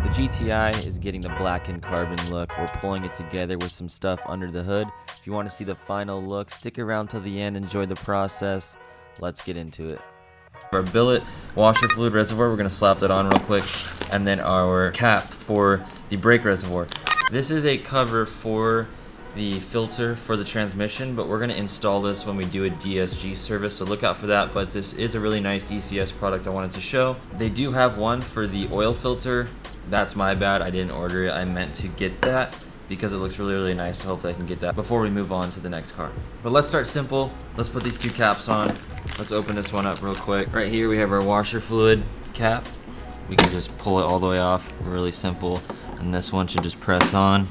The GTI is getting the blackened carbon look. We're pulling it together with some stuff under the hood. If you want to see the final look, stick around till the end, enjoy the process. Let's get into it. Our billet washer fluid reservoir, we're going to slap that on real quick, and then our cap for the brake reservoir. This is a cover for the filter for the transmission, but we're going to install this when we do a DSG service, so look out for that. But this is a really nice ECS product I wanted to show. They do have one for the oil filter. That's my bad, I didn't order it. I meant to get that because it looks really nice, so hopefully I can get that before we move on to the next car. But let's start simple. Let's put these two caps on. Let's open this one up real quick. Right here we have our washer fluid cap. We can just pull it all the way off, really simple. And this one should just press on.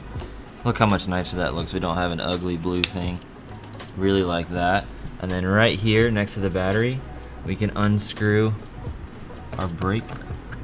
Look how much nicer that looks. We don't have an ugly blue thing. Really like that. And then right here next to the battery, we can unscrew our brake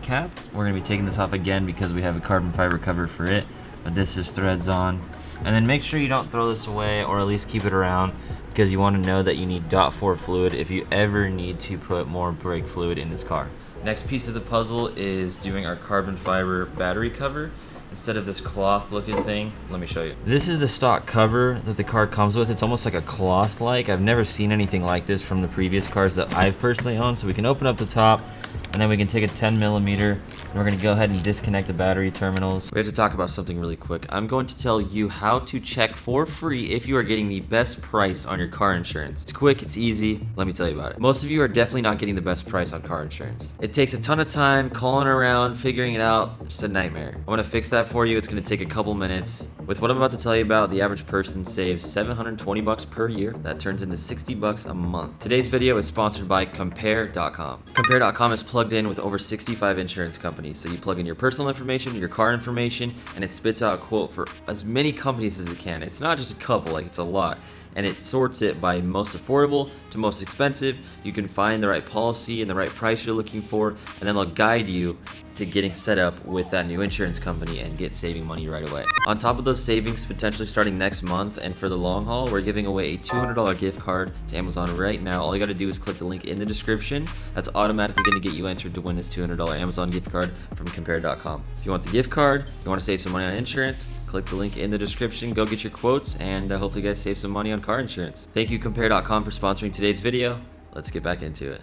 cap. We're gonna be taking this off again because we have a carbon fiber cover for it, but this is threads on. And then make sure you don't throw this away, or at least keep it around, because you want to know that you need .4 fluid if you ever need to put more brake fluid in this car. Next piece of the puzzle is doing our carbon fiber battery cover. Instead of this cloth looking thing, let me show you. This is the stock cover that the car comes with. It's almost like a cloth like. I've never seen anything like this from the previous cars that I've personally owned. So we can open up the top, and then we can take a 10mm, and we're gonna go ahead and disconnect the battery terminals. We have to talk about something really quick. I'm going to tell you how to check for free if you are getting the best price on your car insurance. It's quick, it's easy, let me tell you about it. Most of you are definitely not getting the best price on car insurance. It takes a ton of time calling around, figuring it out, it's a nightmare. I'm gonna fix that for you, it's gonna take a couple minutes. With what I'm about to tell you about, the average person saves $720 per year. That turns into $60 a month. Today's video is sponsored by Compare.com. Compare.com is plugged in with over 65 insurance companies. So you plug in your personal information, your car information, and it spits out a quote for as many companies as it can. It's not just a couple, like it's a lot. And it sorts it by most affordable to most expensive. You can find the right policy and the right price you're looking for, and then they'll guide you to getting set up with that new insurance company and get saving money right away. On top of those savings, potentially starting next month, and for the long haul, we're giving away a $200 gift card to Amazon right now. All you gotta do is click the link in the description. That's automatically gonna get you entered to win this $200 Amazon gift card from Compare.com. If you want the gift card, you wanna save some money on insurance, click the link in the description, go get your quotes, and hopefully you guys save some money on car insurance. Thank you Compare.com for sponsoring today's video. Let's get back into it.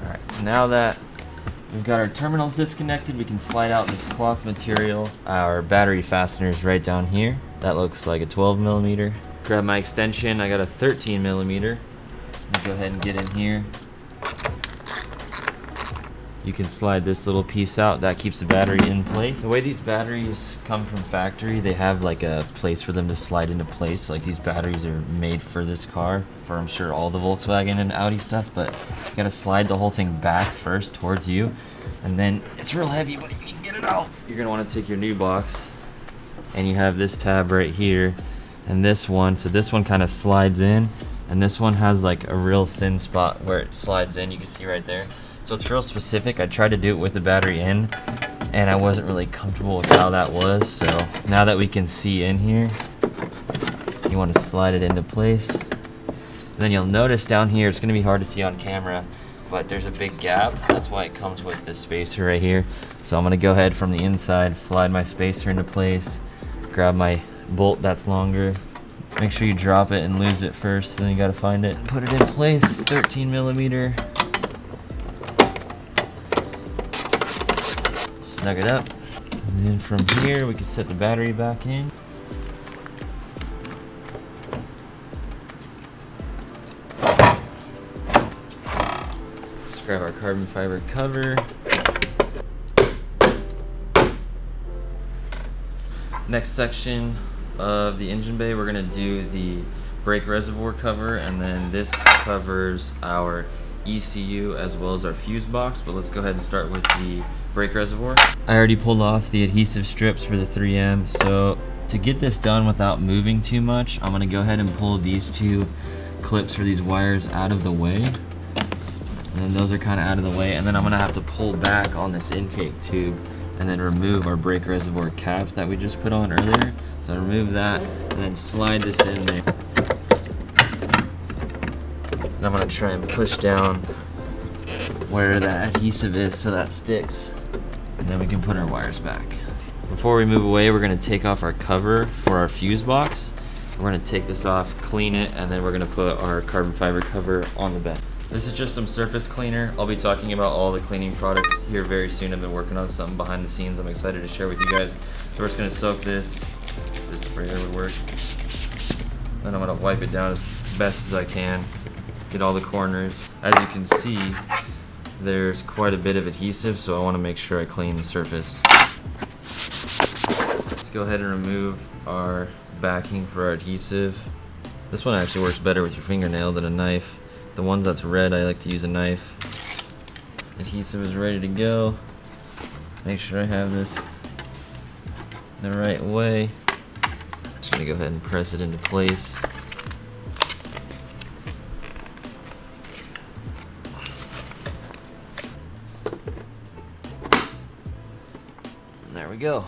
All right, now that we've got our terminals disconnected, we can slide out this cloth material. Our battery fastener is right down here. That looks like a 12mm. Grab my extension, I got a 13mm. Let me go ahead and get in here. You can slide this little piece out, that keeps the battery in place. The way these batteries come from factory, they have like a place for them to slide into place. Like these batteries are made for this car, for I'm sure all the Volkswagen and Audi stuff, but you gotta slide the whole thing back first towards you, and then it's real heavy, but you can get it out. You're gonna wanna take your new box, and you have this tab right here, and this one, so this one kind of slides in, and this one has like a real thin spot where it slides in, you can see right there. So it's real specific. I tried to do it with the battery in, and I wasn't really comfortable with how that was. So now that we can see in here, you want to slide it into place. And then you'll notice down here, it's going to be hard to see on camera, but there's a big gap. That's why it comes with this spacer right here. So I'm going to go ahead from the inside, slide my spacer into place, grab my bolt that's longer. Make sure you drop it and lose it first, then you got to find it. Put it in place, 13mm. Snug it up, and then from here we can set the battery back in. Let's grab our carbon fiber cover. Next section of the engine bay, we're going to do the brake reservoir cover, and then this covers our ECU as well as our fuse box. But let's go ahead and start with the brake reservoir. I already pulled off the adhesive strips for the 3M, so to get this done without moving too much, I'm gonna go ahead and pull these two clips for these wires out of the way, and then those are kind of out of the way, and then I'm gonna have to pull back on this intake tube and then remove our brake reservoir cap that we just put on earlier. So remove that and then slide this in there. And I'm gonna try and push down where that adhesive is so that sticks. And then we can put our wires back. Before we move away, we're gonna take off our cover for our fuse box. We're gonna take this off, clean it, and then we're gonna put our carbon fiber cover on the bed. This is just some surface cleaner. I'll be talking about all the cleaning products here very soon. I've been working on something behind the scenes I'm excited to share with you guys. So we're just gonna soak this. This sprayer would work. Then I'm gonna wipe it down as best as I can. Get all the corners. As you can see, there's quite a bit of adhesive, so I wanna make sure I clean the surface. Let's go ahead and remove our backing for our adhesive. This one actually works better with your fingernail than a knife. The ones that's red, I like to use a knife. Adhesive is ready to go. Make sure I have this the right way. Just gonna go ahead and press it into place. And there we go.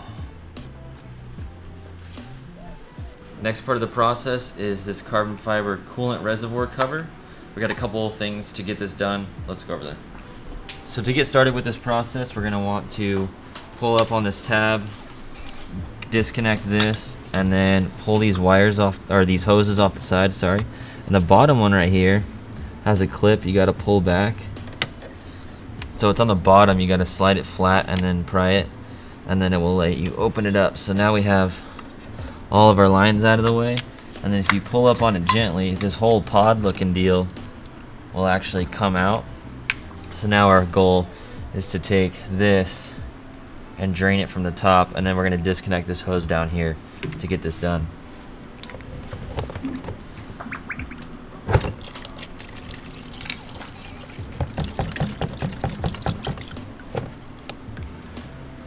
Next part of the process is this carbon fiber coolant reservoir cover. We got a couple of things to get this done. Let's go over that. So to get started with this process, we're gonna want to pull up on this tab, disconnect this, and then pull these wires off, or these hoses off the side, sorry. And the bottom one right here has a clip you gotta pull back. So it's on the bottom, you gotta slide it flat and then pry it, and then it will let you open it up. So now we have all of our lines out of the way. And then if you pull up on it gently, this whole pod looking deal will actually come out. So now our goal is to take this and drain it from the top, and then we're going to disconnect this hose down here to get this done.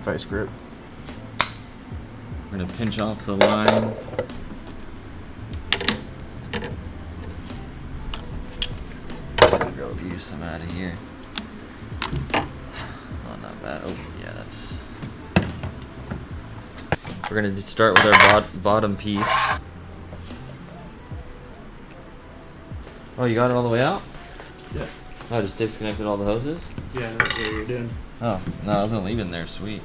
Vice grip. We're going to pinch off the line. Use some out of here. Oh, not bad. Oh, yeah, that's. We're gonna just start with our bottom piece. Oh, you got it all the way out? Yeah. Oh, just disconnected all the hoses? Yeah, that's what you're doing. Oh, no, I was gonna leave it in there. Sweet.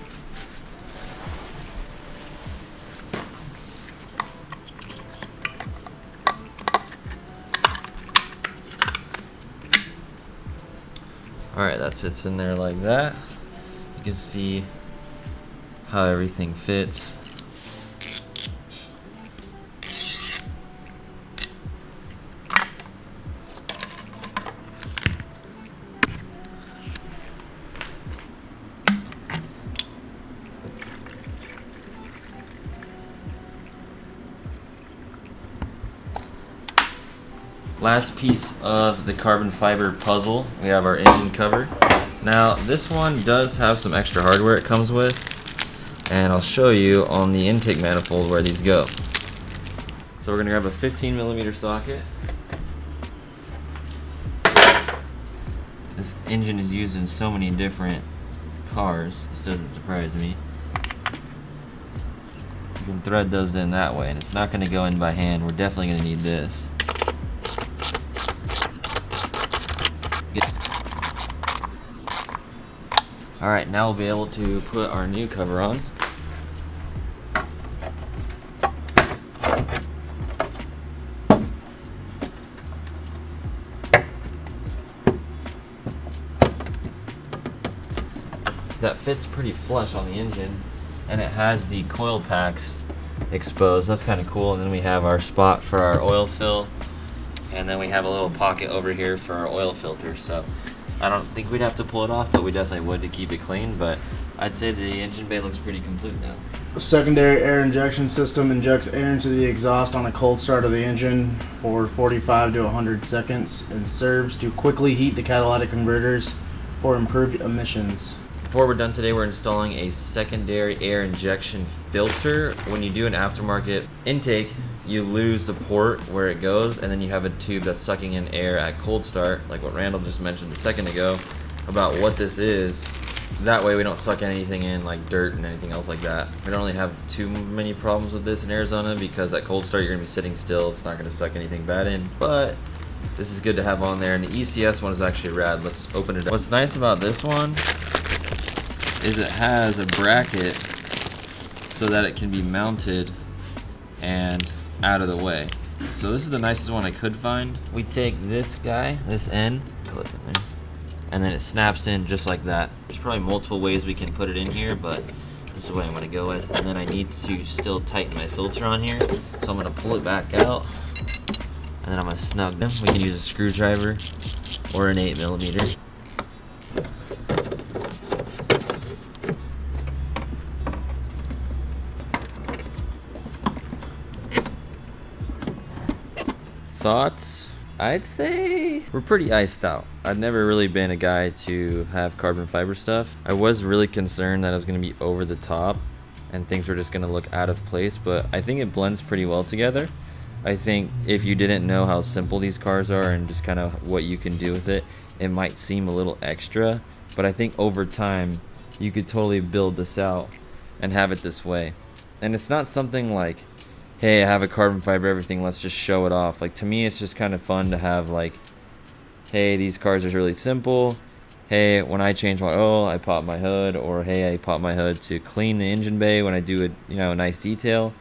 Alright, that sits in there like that. You can see how everything fits. Last piece of the carbon fiber puzzle, we have our engine cover. Now this one does have some extra hardware it comes with, and I'll show you on the intake manifold where these go. So we're gonna grab a 15mm socket. This engine is used in so many different cars, this doesn't surprise me. You can thread those in that way, and it's not gonna go in by hand. We're definitely gonna need this. Alright, now we'll be able to put our new cover on. That fits pretty flush on the engine, and it has the coil packs exposed. That's kind of cool. And then we have our spot for our oil fill, and then we have a little pocket over here for our oil filter. So I don't think we'd have to pull it off, but we definitely would to keep it clean. But I'd say the engine bay looks pretty complete now. The secondary air injection system injects air into the exhaust on a cold start of the engine for 45 to 100 seconds and serves to quickly heat the catalytic converters for improved emissions. Before we're done today, we're installing a secondary air injection filter. When you do an aftermarket intake, you lose the port where it goes, and then you have a tube that's sucking in air at cold start, like what Randall just mentioned a second ago about what this is. That way we don't suck anything in like dirt and anything else like that. We don't really have too many problems with this in Arizona because at cold start you're gonna be sitting still. It's not gonna suck anything bad in, but this is good to have on there. And the ECS one is actually rad. Let's open it up. What's nice about this one is it has a bracket so that it can be mounted and out of the way. So this is the nicest one I could find. We take this guy, this end, clip in there, and then it snaps in just like that. There's probably multiple ways we can put it in here, but this is what I'm going to go with. And then I need to still tighten my filter on here, so I'm going to pull it back out, and then I'm going to snug them. We can use a screwdriver or an 8mm. Thoughts? I'd say we're pretty iced out. I've never really been a guy to have carbon fiber stuff. I was really concerned that it was going to be over the top and things were just going to look out of place, but I think it blends pretty well together. I think if you didn't know how simple these cars are and just kind of what you can do with it, it might seem a little extra, but I think over time you could totally build this out and have it this way. And it's not something like, hey, I have a carbon fiber everything, let's just show it off. Like, to me, it's just kind of fun to have, like, hey, these cars are really simple. Hey, when I change my oil, I pop my hood, or hey, I pop my hood to clean the engine bay when I do a nice detail.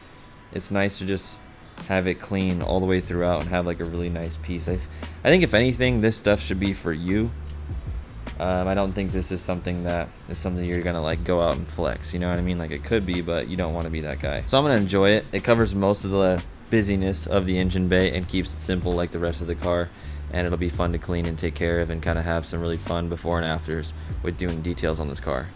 It's nice to just have it clean all the way throughout and have like a really nice piece. I think if anything, this stuff should be for you. I don't think this is something you're gonna like go out and flex, you know what I mean? Like, it could be, but you don't want to be that guy. So I'm gonna enjoy it. It covers most of the busyness of the engine bay and keeps it simple like the rest of the car, and it'll be fun to clean and take care of and kind of have some really fun before and afters with doing details on this car.